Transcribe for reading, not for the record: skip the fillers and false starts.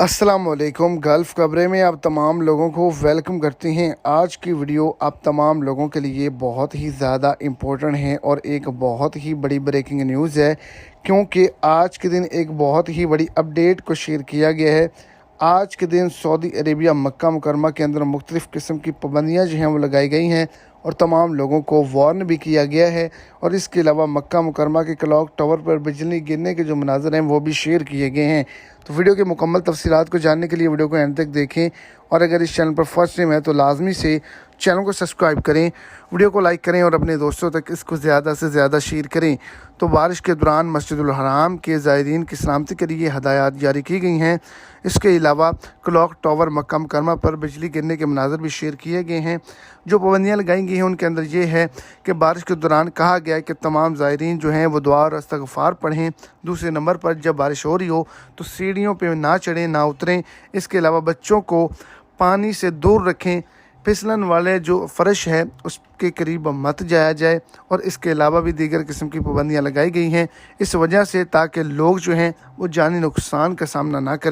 अस्सलाम वालेकुम। गल्फ़ खबरें में आप तमाम लोगों को वेलकम करते हैं। आज की वीडियो आप तमाम लोगों के लिए बहुत ही ज़्यादा इम्पोर्टेंट है और एक बहुत ही बड़ी ब्रेकिंग न्यूज़ है, क्योंकि आज के दिन एक बहुत ही बड़ी अपडेट को शेयर किया गया है। आज के दिन सऊदी अरेबिया मक्का मुकरमा के अंदर मुख्तलिफ़ किस्म की पाबंदियाँ जो हैं वो लगाई गई हैं और तमाम लोगों को वार्न भी किया गया है। और इसके अलावा मक्का मुकरमा के क्लॉक टावर पर बिजली गिरने के जो मनाज़र हैं वो भी शेयर किए गए हैं। तो वीडियो के मुकम्मल तफसीलात को जानने के लिए वीडियो को एंड तक देखें और अगर इस चैनल पर फर्स्ट टाइम है तो लाजमी से चैनल को सब्सक्राइब करें, वीडियो को लाइक करें और अपने दोस्तों तक इसको ज़्यादा से ज़्यादा शेयर करें। तो बारिश के दौरान मस्जिदुल हराम के ज़ायरीन की सलामती के लिए हदायत जारी की गई हैं। इसके अलावा क्लॉक टावर मक्का मुकरमा पर बिजली गिरने के मनाज़र भी शेयर किए गए हैं। जो पाबंदियाँ लगाई गई हैं उनके अंदर ये है कि बारिश के दौरान कहा गया है कि तमाम ज़ायरीन जो हैं वो दुआ और इस्तिग़फ़ार पढ़ें। दूसरे नंबर पर जब बारिश हो रही हो तो सीढ़ियों पे ना चढ़ें ना उतरें। इसके अलावा बच्चों को पानी से दूर रखें, फिसलन वाले जो फ़र्श है उसके करीब मत जाया जाए। और इसके अलावा भी दीगर किस्म की पाबंदियाँ लगाई गई हैं इस वजह से ताकि लोग जो हैं वो जानी नुकसान का सामना ना करें।